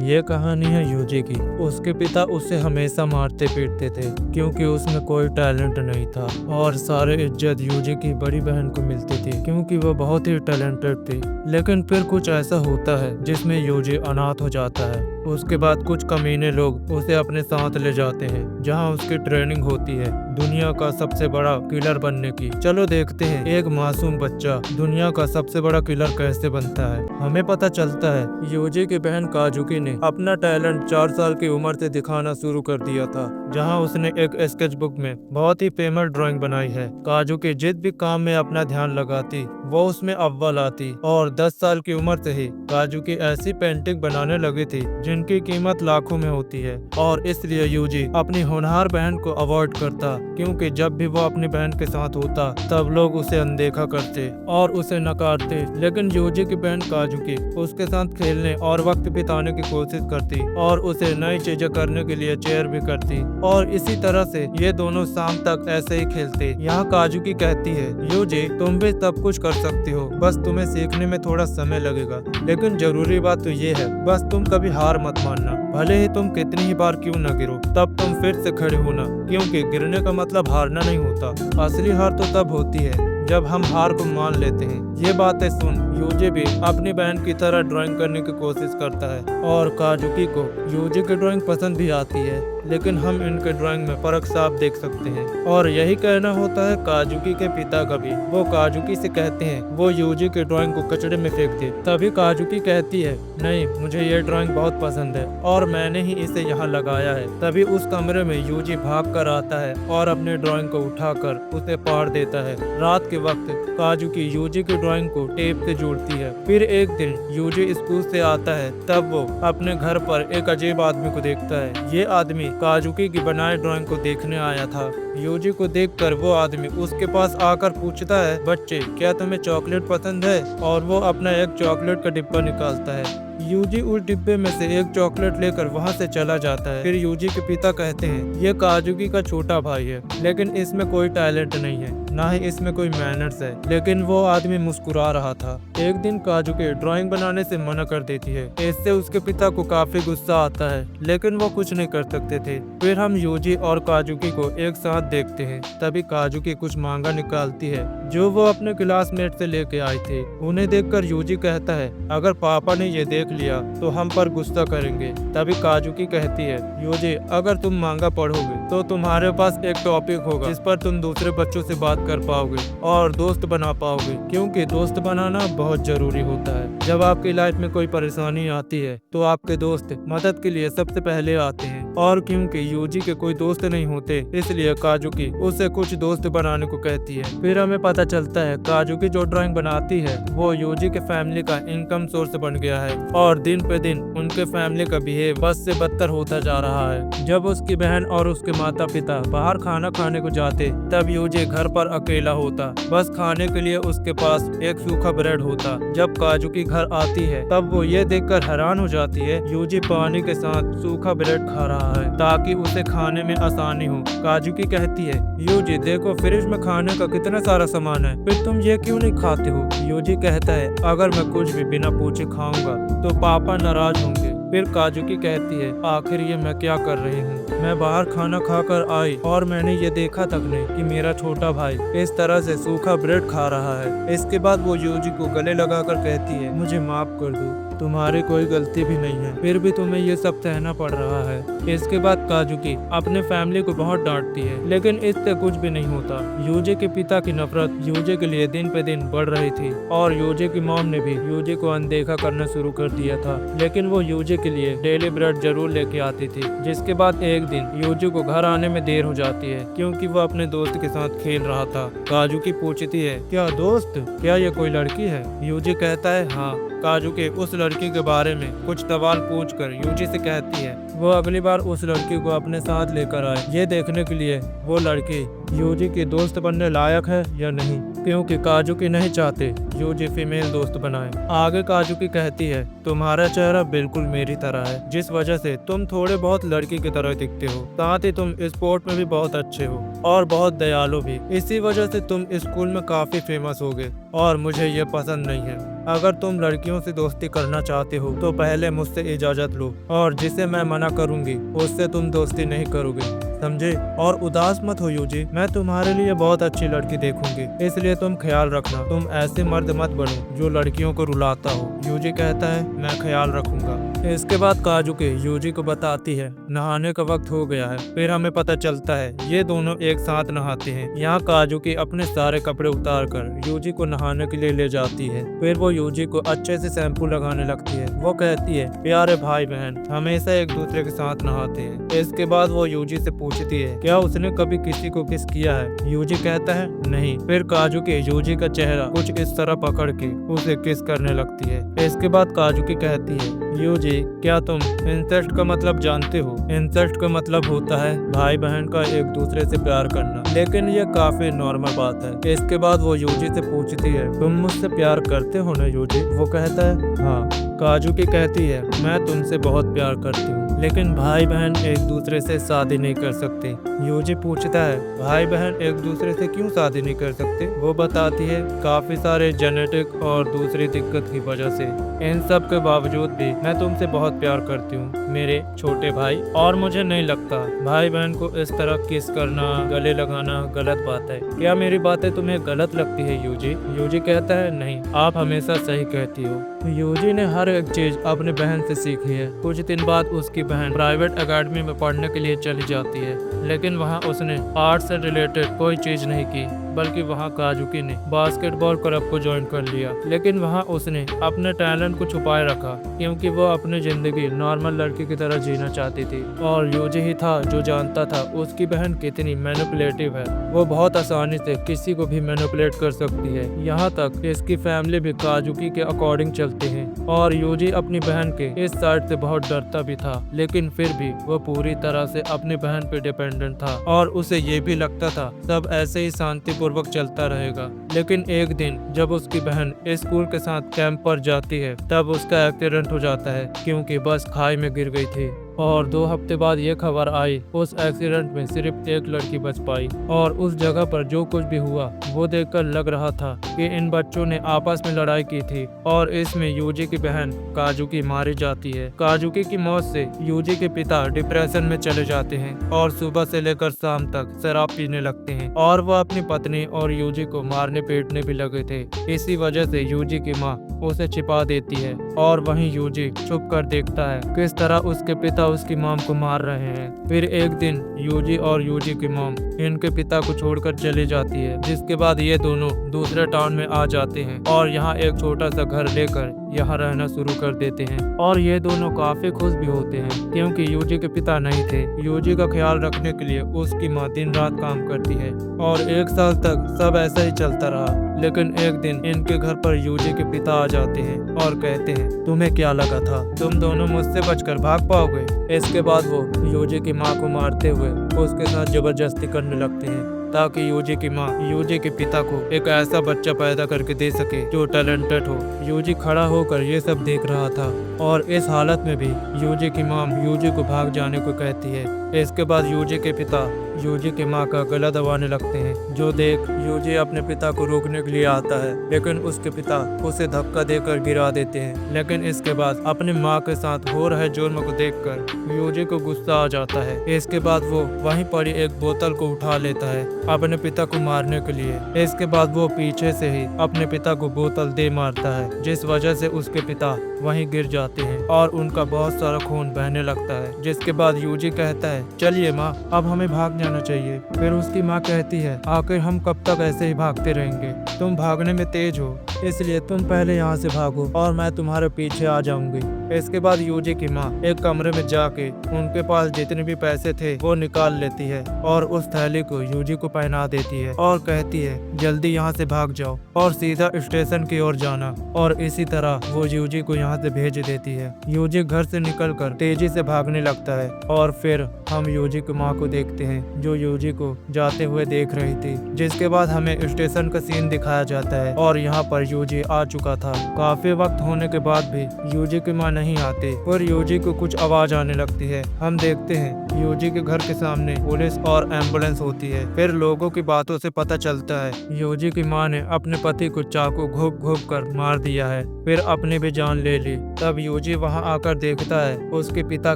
ये कहानी है यूजी की। उसके पिता उसे हमेशा मारते पीटते थे क्योंकि उसमें कोई टैलेंट नहीं था और सारे इज्जत यूजी की बड़ी बहन को मिलती थी क्योंकि वो बहुत ही टैलेंटेड थी। लेकिन फिर कुछ ऐसा होता है जिसमें यूजी अनाथ हो जाता है। उसके बाद कुछ कमीने लोग उसे अपने साथ ले जाते हैं जहां उसकी ट्रेनिंग होती है दुनिया का सबसे बड़ा किलर बनने की। चलो देखते हैं एक मासूम बच्चा दुनिया का सबसे बड़ा किलर कैसे बनता है। हमें पता चलता है यूजी की बहन काजुकी ने अपना टैलेंट 4 साल की उम्र से दिखाना शुरू कर दिया था, जहां उसने एक स्केच बुक में बहुत ही फेमस ड्राइंग बनाई है। काजुकी जिस भी काम में अपना ध्यान लगाती वो उसमें अव्वल आती और 10 साल की उम्र से ही काजुकी ऐसी पेंटिंग बनाने लगी थी जिनकी कीमत लाखों में होती है। और इसलिए यूजी अपनी होनहार बहन को अवॉइड करता क्योंकि जब भी वो अपनी बहन के साथ होता तब लोग उसे अनदेखा करते और उसे नकारते। लेकिन यूजी की बहन काजुकी उसके साथ खेलने और वक्त बिताने की कोशिश करती और उसे नई चीजें करने के लिए चेयर भी करती और इसी तरह से ये दोनों शाम तक ऐसे ही खेलते। यहाँ काजुकी कहती है यूजी तुम भी सब कुछ कर सकती हो, बस तुम्हें सीखने में थोड़ा समय लगेगा, लेकिन जरूरी बात तो ये है बस तुम कभी हार मत मानना। भले ही तुम कितनी ही बार क्यों न गिरो तब तुम फिर से खड़े होना, क्योंकि गिरने का मतलब हारना नहीं होता। असली हार तो तब होती है जब हम हार को मान लेते हैं। ये बातें सुन यूजी भी अपनी बहन की तरह ड्राइंग करने की कोशिश करता है और काजुकी को यूजी की ड्राइंग पसंद भी आती है, लेकिन हम इनके ड्राइंग में फर्क साफ देख सकते हैं। और यही कहना होता है काजुकी के पिता का भी। वो काजुकी से कहते हैं वो यूजी की ड्राइंग को कचड़े में फेंक दे। तभी काजुकी कहती है नहीं, मुझे ये ड्राइंग बहुत पसंद है और मैंने ही इसे यहाँ लगाया है। तभी उस कमरे में यूजी भाग कर आता है और अपनी ड्राइंग को उठाकर उसे फाड़ देता है। रात के वक्त काजुकी यूजी की ड्राइंग को टेप से जोड़ती है। फिर एक दिन यूजी स्कूल से आता है तब वो अपने घर पर एक अजीब आदमी को देखता है। ये आदमी काजुकी की बनाई ड्राइंग को देखने आया था। यूजी को देखकर वो आदमी उसके पास आकर पूछता है बच्चे क्या तुम्हें चॉकलेट पसंद है, और वो अपना एक चॉकलेट का डिब्बा निकालता है। यूजी उस डिब्बे में से एक चॉकलेट लेकर वहां से चला जाता है। फिर यूजी के पिता कहते हैं ये काजुकी का छोटा भाई है, लेकिन इसमें कोई टैलेंट नहीं है, ना ही इसमें कोई मैनर्स है। लेकिन वो आदमी मुस्कुरा रहा था। एक दिन काजुकी ड्राइंग बनाने से मना कर देती है। इससे उसके पिता को काफी गुस्सा आता है, लेकिन वो कुछ नहीं कर सकते थे। फिर हम यूजी और काजुकी को एक साथ देखते हैं। तभी काजुकी कुछ मांगा निकालती है जो वो अपने क्लासमेट से लेके आए थे। उन्हें देखकर यूजी कहता है अगर पापा ने ये देख लिया तो हम पर गुस्सा करेंगे। तभी काजुकी कहती है यूजी अगर तुम मांगा पढ़ोगे तो तुम्हारे पास एक टॉपिक होगा जिस पर तुम दूसरे बच्चों से बात कर पाओगे और दोस्त बना पाओगे, क्योंकि दोस्त बनाना बहुत जरूरी होता है। जब आपकी लाइफ में कोई परेशानी आती है तो आपके दोस्त मदद के लिए सबसे पहले आते हैं। और क्योंकि यूजी के कोई दोस्त नहीं होते इसलिए काजुकी उसे कुछ दोस्त बनाने को कहती है। फिर हमें पता चलता है काजुकी जो ड्राइंग बनाती है वो यूजी के फैमिली का इनकम सोर्स बन गया है और दिन पे दिन उनके फैमिली का बिहेव बस से बदतर होता जा रहा है। जब उसकी बहन और उसके माता पिता बाहर खाना खाने को जाते तब यूजी घर पर अकेला होता। बस खाने के लिए उसके पास एक सूखा ब्रेड होता। जब काजुकी घर आती है तब वो ये देखकर हैरान हो जाती है यूजी पानी के साथ सूखा ब्रेड खा रहा है ताकि उसे खाने में आसानी हो। काजुकी कहती है यूजी देखो फ्रिज में खाने का कितना सारा सामान है, फिर तुम ये क्यों नहीं खाते हो। यूजी कहता है अगर मैं कुछ भी बिना पूछे खाऊंगा तो पापा नाराज होंगे। फिर काजुकी कहती है आखिर ये मैं क्या कर रही हूँ, मैं बाहर खाना खाकर आई और मैंने ये देखा तक नहीं कि मेरा छोटा भाई इस तरह से सूखा ब्रेड खा रहा है। इसके बाद वो यूजी को गले लगाकर कहती है मुझे माफ कर दो, तुम्हारी कोई गलती भी नहीं है, फिर भी तुम्हें ये सब सहना पड़ रहा है। इसके बाद काजुकी अपने फैमिली को बहुत डांटती है, लेकिन इससे कुछ भी नहीं होता। यूजी के पिता की नफरत यूजी के लिए दिन पे दिन बढ़ रही थी और यूजी की मॉम ने भी यूजी को अनदेखा करना शुरू कर दिया था। लेकिन वो यूजी के लिए डेली ब्रेड जरूर लेके आती थी। जिसके बाद एक दिन यूजी को घर आने में देर हो जाती है क्योंकि वो अपने दोस्त के साथ खेल रहा था। काजुकी पूछती है क्या दोस्त, क्या ये कोई लड़की है। यूजी कहता है हाँ। काजुकी उस लड़की के बारे में कुछ सवाल पूछकर यूजी से कहती है वो अगली बार उस लड़की को अपने साथ लेकर आए, ये देखने के लिए वो लड़की यूजी की दोस्त बनने लायक है या नहीं, क्योंकि काजुकी नहीं चाहते यूजी फीमेल दोस्त बनाए। आगे काजुकी कहती है, तुम्हारा चेहरा बिल्कुल मेरी तरह है, जिस वजह से तुम थोड़े बहुत लड़की की तरह दिखते हो। साथ ही तुम स्पोर्ट में भी बहुत अच्छे हो और बहुत दयालु भी। इसी वजह से तुम स्कूल में काफी फेमस हो गए और मुझे ये पसंद नहीं है। अगर तुम लड़कियों से दोस्ती करना चाहते हो तो पहले मुझसे इजाजत लो, और जिसे मैं मना करूंगी उससे तुम दोस्ती नहीं करोगे, समझे? और उदास मत हो यूजी, मैं तुम्हारे लिए बहुत अच्छी लड़की देखूंगी, इसलिए तुम ख्याल रखना। तुम ऐसे मर्द मत बनो जो लड़कियों को रुलाता हो। यूजी कहता है, मैं ख्याल रखूंगा। इसके बाद काजुकी यूजी को बताती है, नहाने का वक्त हो गया है। फिर हमें पता चलता है ये दोनों एक साथ नहाते हैं। यहाँ काजुकी अपने सारे कपड़े उतार कर यूजी को नहाने के लिए ले जाती है। फिर वो यूजी को अच्छे से शैम्पू लगाने लगती है। वो कहती है, प्यारे भाई बहन हमेशा एक दूसरे के साथ नहाते हैं। इसके बाद वो यूजी से पूछती है, क्या उसने कभी किसी को किस किया है? यूजी कहता है, नहीं। फिर काजुकी यूजी का चेहरा कुछ इस तरह पकड़ के उसे किस करने लगती है। इसके बाद काजुकी कहती है, यूजी क्या तुम इंसेस्ट का मतलब जानते हो? इंसेस्ट का मतलब होता है भाई बहन का एक दूसरे से प्यार करना, लेकिन ये काफी नॉर्मल बात है। इसके बाद वो यूजी से पूछती है, तुम मुझसे प्यार करते हो ना यूजी? वो कहता है, हाँ। काजुकी कहती है, मैं तुमसे बहुत प्यार करती हूँ, लेकिन भाई बहन एक दूसरे से शादी नहीं कर सकते। यूजी पूछता है, भाई बहन एक दूसरे से क्यों शादी नहीं कर सकते? वो बताती है, काफी सारे जेनेटिक और दूसरी दिक्कत की वजह से। इन सब के बावजूद भी मैं तुमसे बहुत प्यार करती हूँ मेरे छोटे भाई, और मुझे नहीं लगता भाई बहन को इस तरह किस करना, गले लगाना गलत बात है। क्या मेरी बातें तुम्हें गलत लगती है यूजी? यूजी कहता है, नहीं, आप हमेशा सही कहती हो। यूजी ने हर एक चीज अपने बहन से सीखी है। कुछ दिन बाद उसकी बहन प्राइवेट एकेडमी में पढ़ने के लिए चली जाती है, लेकिन वहाँ उसने आर्ट से रिलेटेड कोई चीज नहीं की, बल्कि वहाँ काजुकी ने बास्केटबॉल क्लब को ज्वाइन कर लिया। लेकिन वहाँ उसने अपने टैलेंट को छुपाए रखा, क्योंकि वो अपनी जिंदगी नॉर्मल लड़की की तरह जीना चाहती थी। और यूजी ही था जो जानता था उसकी बहन कितनी मैनिपुलेटिव है। वो बहुत आसानी से किसी को भी मैनिपुलेट कर सकती है। यहाँ तक इसकी फैमिली भी काजुकी के अकॉर्डिंग चलते हैं, और यूजी अपनी बहन के इस साइड से बहुत डरता भी था, लेकिन फिर भी वो पूरी तरह से अपनी बहन पे डिपेंडेंट था, और उसे ये भी लगता था सब ऐसे ही शांतिपूर्वक चलता रहेगा। लेकिन एक दिन जब उसकी बहन स्कूल के साथ कैंप पर जाती है, तब उसका एक्सीडेंट हो जाता है, क्योंकि बस खाई में गिर गई थी। और 2 हफ्ते बाद ये खबर आई, उस एक्सीडेंट में सिर्फ एक लड़की बच पाई। और उस जगह पर जो कुछ भी हुआ वो देखकर लग रहा था कि इन बच्चों ने आपस में लड़ाई की थी, और इसमें यूजी की बहन काजुकी मारी जाती है। काजुकी की मौत से यूजी के पिता डिप्रेशन में चले जाते हैं, और सुबह से लेकर शाम तक शराब पीने लगते हैं, और वह अपनी पत्नी और यूजी को मारने पीटने भी लगे थे। इसी वजह से यूजी की माँ उसे छिपा देती है, और वहीं यूजी छुप कर देखता है किस तरह उसके पिता उसकी मॉम को मार रहे हैं। फिर एक दिन यूजी और यूजी की मॉम इनके पिता को छोड़कर चली जाती है, जिसके बाद ये दोनों दूसरे टाउन में आ जाते हैं, और यहाँ एक छोटा सा घर लेकर यहाँ रहना शुरू कर देते हैं। और ये दोनों काफी खुश भी होते हैं, क्योंकि यूजी के पिता नहीं थे। यूजी का ख्याल रखने के लिए उसकी माँ दिन रात काम करती है, और 1 साल तक सब ऐसा ही चलता रहा। लेकिन एक दिन इनके घर पर यूजी के पिता आ जाते हैं और कहते हैं, तुम्हें क्या लगा था तुम दोनों मुझसे बचकर भाग पाओगे? इसके बाद वो यूजी की माँ को मारते हुए उसके साथ जबरदस्ती करने लगते हैं, ताकि यूजी की माँ यूजी के पिता को एक ऐसा बच्चा पैदा करके दे सके जो टैलेंटेड हो। यूजी खड़ा होकर ये सब देख रहा था, और इस हालत में भी यूजी की माँ यूजी को भाग जाने को कहती है। इसके बाद यूजी के पिता यूजी की माँ का गला दबाने लगते हैं, जो देख यूजी अपने पिता को रोकने के लिए आता है, लेकिन उसके पिता उसे धक्का देकर गिरा देते हैं। लेकिन इसके बाद अपनी माँ के साथ हो रहे जुर्म को देखकर यूजी को गुस्सा आ जाता है। इसके बाद वो वहीं पड़ी एक बोतल को उठा लेता है अपने पिता को मारने के लिए। इसके बाद वो पीछे से ही अपने पिता को बोतल दे मारता है, जिस वजह से उसके पिता वहीं गिर जाते हैं, और उनका बहुत सारा खून बहने लगता है। जिसके बाद यूजी कहता है, चलिए माँ, अब हमें भाग जाना चाहिए। फिर उसकी माँ कहती है, आखिर हम कब तक ऐसे ही भागते रहेंगे? तुम भागने में तेज हो, इसलिए तुम पहले यहाँ से भागो और मैं तुम्हारे पीछे आ जाऊंगी। इसके बाद यूजी की माँ एक कमरे में जाके उनके पास जितने भी पैसे थे वो निकाल लेती है और उस थैली को यूजी को पहना देती है और कहती है जल्दी यहाँ से भाग जाओ और सीधा स्टेशन की ओर जाना। और इसी तरह वो यूजी को यहाँ से भेज देती है। यूजी घर से निकलकर तेजी से भागने लगता है और फिर हम यूजी की माँ को देखते हैं जो यूजी को जाते हुए देख रही थी। जिसके बाद हमें स्टेशन का सीन दिखाया जाता है और यहाँ पर यूजी आ चुका था। काफी वक्त होने के बाद भी यूजी की माँ नहीं आती और यूजी को कुछ आवाज आने लगती है। हम देखते हैं यूजी के घर के सामने पुलिस और एम्बुलेंस होती है। फिर लोगों की बातों से पता चलता है यूजी की माँ ने अपने पति को चाकू घोंप घोंप कर मार दिया है, फिर अपनी भी जान ले ली। तब यूजी वहाँ आकर देखता है उसके पिता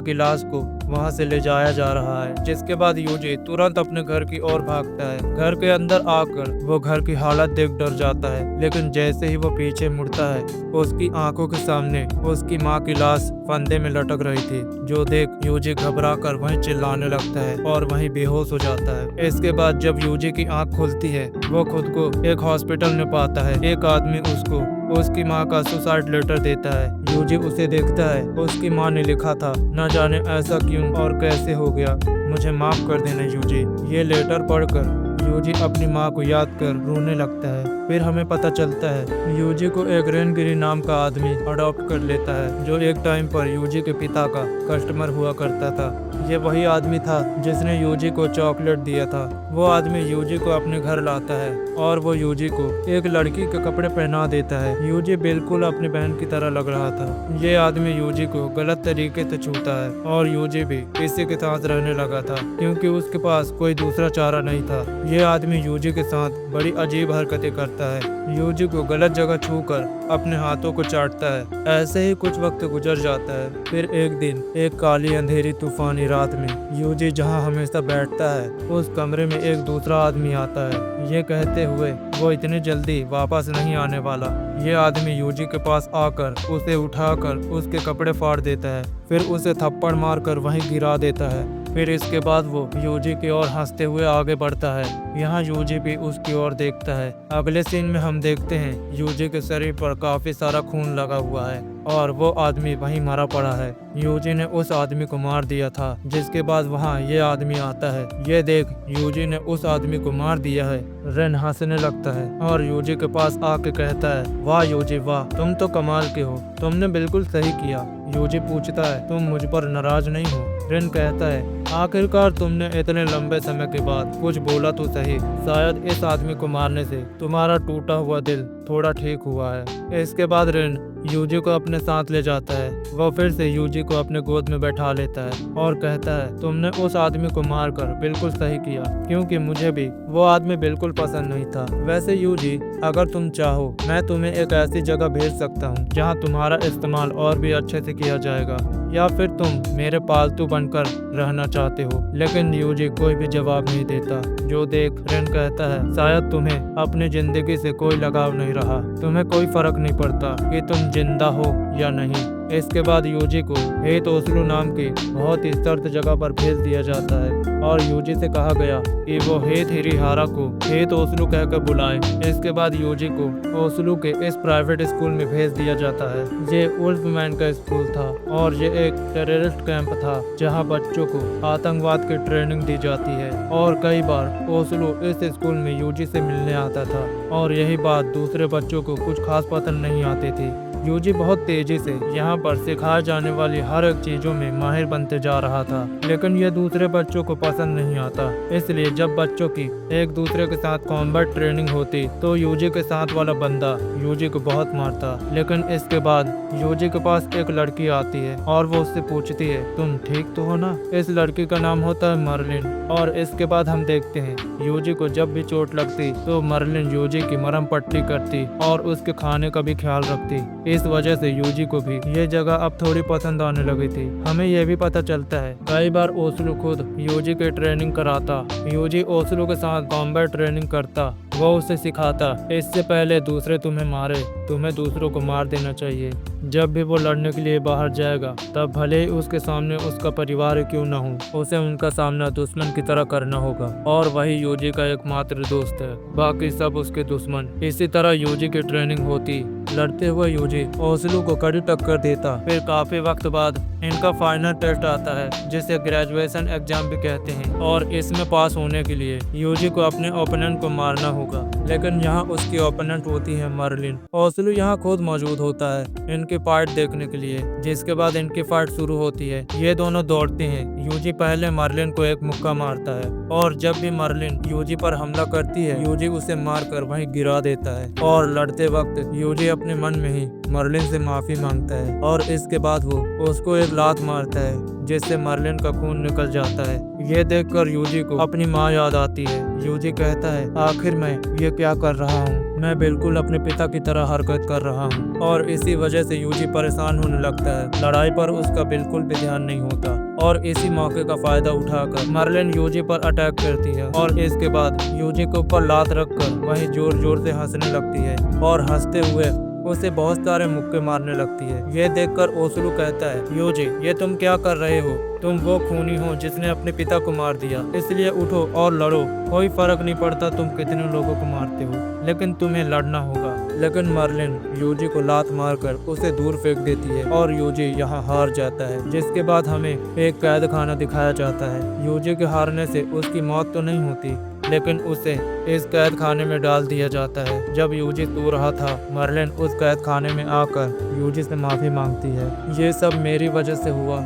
की लाश को वहाँ से ले जाया जा रहा है। जिसके बाद यूजी तुरंत अपने घर की ओर भागता है। घर के अंदर आकर वो घर की हालत देख डर जाता है, लेकिन जैसे ही वो पीछे मुड़ता है उसकी आंखों के सामने उसकी माँ की लाश फंदे में लटक रही थी। जो देख यूजी घबरा कर वहीं चिल्लाने लगता है और वहीं बेहोश हो जाता है। इसके बाद जब यूजी की आंख खुलती है वो खुद को एक हॉस्पिटल में पाता है। एक आदमी उसको उसकी माँ का सुसाइड लेटर देता है। यूजी उसे देखता है, उसकी माँ ने लिखा था न जाने ऐसा क्यों और कैसे हो गया, मुझे माफ कर देना यूजी। ये लेटर पढ़कर यूजी अपनी माँ को याद कर रोने लगता है। फिर हमें पता चलता है यूजी को एक रेनगिरी नाम का आदमी अडॉप्ट कर लेता है जो एक टाइम पर यूजी के पिता का कस्टमर हुआ करता था। ये वही आदमी था जिसने यूजी को चॉकलेट दिया था। वो आदमी यूजी को अपने घर लाता है और वो यूजी को एक लड़की के कपड़े पहना देता है। यूजी बिल्कुल अपनी बहन की तरह लग रहा था। ये आदमी यूजी को गलत तरीके से छूता है और यूजी भी इसी के साथ रहने लगा था क्योंकि उसके पास कोई दूसरा चारा नहीं था। ये आदमी यूजी के साथ बड़ी अजीब हरकतें करता है, यूजी को गलत जगह छूकर अपने हाथों को चाटता है। ऐसे ही कुछ वक्त गुजर जाता है। फिर एक दिन एक काली अंधेरी तूफानी रात में यूजी जहां हमेशा बैठता है उस कमरे में एक दूसरा आदमी आता है। ये कहते हुए वो इतनी जल्दी वापस नहीं आने वाला। ये आदमी यूजी के पास आकर उसे उठाकर उसके कपड़े फाड़ देता है, फिर उसे थप्पड़ मारकर वहीं गिरा देता है। फिर इसके बाद वो यूजी की ओर हंसते हुए आगे बढ़ता है। यहाँ यूजी भी उसकी ओर देखता है। अगले सीन में हम देखते हैं यूजी के शरीर पर काफी सारा खून लगा हुआ है और वो आदमी वहीं मरा पड़ा है। यूजी ने उस आदमी को मार दिया था। जिसके बाद वहाँ ये आदमी आता है। ये देख यूजी ने उस आदमी को मार दिया है। रेन हंसने लगता है और यूजी के पास आके कहता है वाह यूजी वाह, तुम तो कमाल के हो, तुमने बिल्कुल सही किया। यूजी पूछता है तुम मुझ पर नाराज नहीं हो? रेन कहता है आखिरकार तुमने इतने लंबे समय के बाद कुछ बोला तो सही। शायद इस आदमी को मारने से तुम्हारा टूटा हुआ दिल थोड़ा ठीक हुआ है। इसके बाद रेन यूजी को अपने साथ ले जाता है। वह फिर से यूजी को अपने गोद में बैठा लेता है और कहता है तुमने उस आदमी को मारकर बिल्कुल सही किया क्योंकि मुझे भी वो आदमी बिल्कुल पसंद नहीं था। वैसे यूजी अगर तुम चाहो मैं तुम्हें एक ऐसी जगह भेज सकता हूँ जहाँ तुम्हारा इस्तेमाल और भी अच्छे से किया जाएगा, या फिर तुम मेरे पालतू बनकर रहना चाहते हो। लेकिन यूजी कोई भी जवाब नहीं देता। जो देख रेन कहता है शायद तुम्हें अपनी जिंदगी से कोई लगाव नहीं रहा, तुम्हें कोई फर्क नहीं पड़ता कि तुम जिंदा हो या नहीं। इसके बाद यूजी को हेत ओस्लो नाम की बहुत ही सर्द जगह पर भेज दिया जाता है और यूजी से कहा गया कि वो हेत हिरिहारा को हेत ओस्लो कहकर बुलाए। इसके बाद यूजी को ओस्लो के इस प्राइवेट स्कूल में भेज दिया जाता है। ये वुल्फमैन का स्कूल था और ये एक टेररिस्ट कैंप था जहाँ बच्चों को आतंकवाद की ट्रेनिंग दी जाती है। और कई बार ओस्लो इस स्कूल में यूजी से मिलने आता था और यही बात दूसरे बच्चों को कुछ खास पसंद नहीं आती थी। यूजी बहुत तेजी से यहाँ पर सिखाए जाने वाली हर एक चीजों में माहिर बनते जा रहा था, लेकिन यह दूसरे बच्चों को पसंद नहीं आता। इसलिए जब बच्चों की एक दूसरे के साथ कॉम्बैट ट्रेनिंग होती तो यूजी के साथ वाला बंदा यूजी को बहुत मारता। लेकिन इसके बाद यूजी के पास एक लड़की आती है और वो उससे पूछती है तुम ठीक तो हो ना? इस लड़की का नाम होता है मर्लिन। और इसके बाद हम देखते हैं यूजी को जब भी चोट लगती तो मर्लिन यूजी की मरहम पट्टी करती और उसके खाने का भी ख्याल रखती। इस वजह से यूजी को भी ये जगह अब थोड़ी पसंद आने लगी थी। हमें यह भी पता चलता है कई बार ओस्लो खुद यूजी के ट्रेनिंग कराता, यूजी ओस्लो के साथ कॉम्बैट ट्रेनिंग करता। वो उसे सिखाता, इससे पहले दूसरे तुम्हें मारे तुम्हें दूसरों को मार देना चाहिए। जब भी वो लड़ने के लिए बाहर जाएगा तब भले ही उसके सामने उसका परिवार क्यों न हो, उसे उनका सामना दुश्मन की तरह करना होगा। और वही यूजी का एकमात्र दोस्त है, बाकी सब उसके दुश्मन। इसी तरह यूजी की ट्रेनिंग होती। लड़ते हुए यूजी ओसलू को कड़ी टक्कर देता। फिर काफी वक्त बाद इनका फाइनल टेस्ट आता है, जिसे ग्रेजुएशन एग्जाम भी कहते हैं, और इसमें पास होने के लिए यूजी को अपने ओपोनेंट को मारना होगा। लेकिन यहाँ उसकी ओपोनेंट होती है मर्लिन। ओसलू यहाँ खुद मौजूद होता है इनकी फाइट देखने के लिए, जिसके बाद इनकी फाइट शुरू होती है। ये दोनों दौड़ते हैं। यूजी पहले मर्लिन को एक मुक्का मारता है, और जब भी मर्लिन यूजी पर हमला करती है यूजी उसे मारकर वहीं गिरा देता है। और लड़ते वक्त यूजी अपने मन में ही मर्लिन से माफी मांगता है, और इसके बाद वो उसको एक लात मारता है, जिससे मर्लिन का खून निकल जाता है। ये देखकर यूजी को अपनी माँ याद आती है। यूजी कहता है, आखिर मैं ये क्या कर रहा हूँ, मैं बिल्कुल अपने पिता की तरह हरकत कर रहा हूँ। और इसी वजह से यूजी परेशान होने लगता है। लड़ाई पर उसका बिल्कुल भी ध्यान नहीं होता, और इसी मौके का फायदा उठाकर मर्लिन यूजी पर अटैक करती है, और इसके बाद यूजी के ऊपर लात रखकर वही जोर जोर से हंसने लगती है, और हंसते हुए उसे बहुत सारे मुक्के मारने लगती है। ये देखकर ओसलू कहता है, यूजी ये तुम क्या कर रहे हो, तुम वो खूनी हो जिसने अपने पिता को मार दिया, इसलिए उठो और लड़ो। कोई फर्क नहीं पड़ता तुम कितने लोगों को मारते हो, लेकिन तुम्हें लड़ना होगा। लेकिन मर्लिन यूजी को लात मारकर उसे दूर फेंक देती है, और यूजी यहाँ हार जाता है। जिसके बाद हमें एक कैद खाना दिखाया जाता है। यूजी के हारने से उसकी मौत तो नहीं होती, लेकिन उसे इस कैद खाने में डाल दिया जाता है। जब यूजी सो रहा था मर्लिन उस कैद खाने में आकर यूजी से माफी मांगती है। ये सब मेरी वजह से हुआ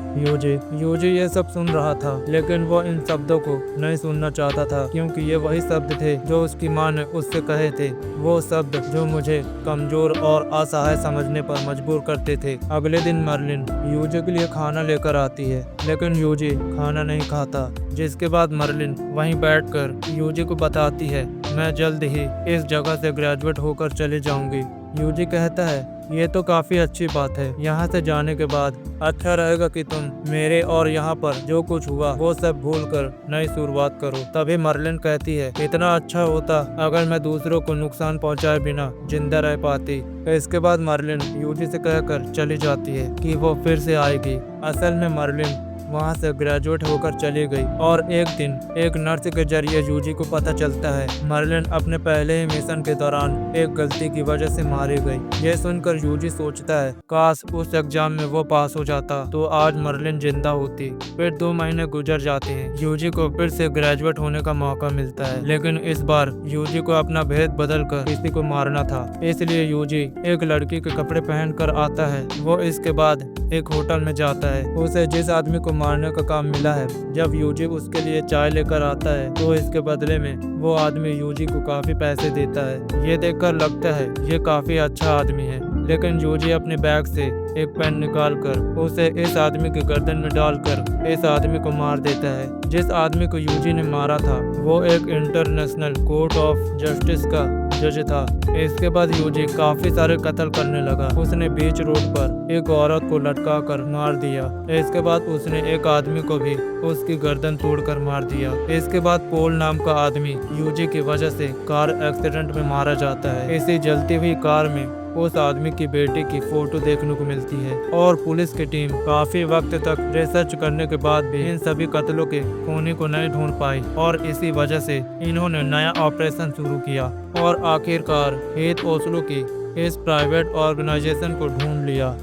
यूजी ये सब सुन रहा था, लेकिन वो इन शब्दों को नहीं सुनना चाहता था, क्योंकि ये वही शब्द थे जो उसकी माँ ने उससे कहे थे। वो शब्द जो मुझे कमजोर और असहाय समझने पर मजबूर करते थे। अगले दिन मर्लिन यूजी के लिए खाना लेकर आती है, लेकिन यूजी खाना नहीं खाता। जिसके बाद मर्लिन वहीं बैठकर यूजी को बताती है, मैं जल्द ही इस जगह से ग्रेजुएट होकर चली जाऊंगी। यूजी कहता है, ये तो काफी अच्छी बात है। यहाँ से जाने के बाद अच्छा रहेगा कि तुम मेरे और यहाँ पर जो कुछ हुआ वो सब भूलकर नई शुरुआत करो। तभी मर्लिन कहती है, इतना अच्छा होता अगर मैं दूसरों को नुकसान पहुँचाए बिना जिंदा रह पाती। इसके बाद मर्लिन यूजी से कहकर चली जाती है कि वो फिर से आएगी। असल में मर्लिन वहाँ से ग्रेजुएट होकर चली गई, और एक दिन एक नर्स के जरिए यूजी को पता चलता है मर्लिन अपने पहले ही मिशन के दौरान एक गलती की वजह से मारी गई। ये सुनकर यूजी सोचता है, काश उस एग्जाम में वो पास हो जाता तो आज मर्लिन जिंदा होती। फिर 2 महीने गुजर जाते हैं। यूजी को फिर से ग्रेजुएट होने का मौका मिलता है, लेकिन इस बार यूजी को अपना भेद बदल कर किसी को मारना था। इसलिए यूजी एक लड़की के कपड़े पहन कर आता है। वो इसके बाद एक होटल में जाता है। उसे जिस आदमी को मारने का काम मिला है, जब यूजी उसके लिए चाय लेकर आता है तो इसके बदले में वो आदमी यूजी को काफी पैसे देता है। ये देखकर लगता है ये काफी अच्छा आदमी है, लेकिन यूजी अपने बैग से एक पेन निकालकर उसे इस आदमी के गर्दन में डालकर इस आदमी को मार देता है। जिस आदमी को यूजी ने मारा था वो एक इंटरनेशनल कोर्ट ऑफ जस्टिस का जज था। इसके बाद यूजी काफी सारे कत्ल करने लगा। उसने बीच रोड पर एक औरत को लटका कर मार दिया। इसके बाद उसने एक आदमी को भी उसकी गर्दन तोड़कर मार दिया। इसके बाद पोल नाम का आदमी यूजी की वजह से कार एक्सीडेंट में मारा जाता है। इसी जलती हुई कार में उस आदमी की बेटी की फोटो देखने को मिलती है, और पुलिस की टीम काफी वक्त तक रिसर्च करने के बाद भी इन सभी कत्लों के खूनी को नहीं ढूंढ पाई, और इसी वजह से इन्होंने नया ऑपरेशन शुरू किया, और आखिरकार हेथ ओसलो की इस प्राइवेट ऑर्गेनाइजेशन को ढूंढ लिया।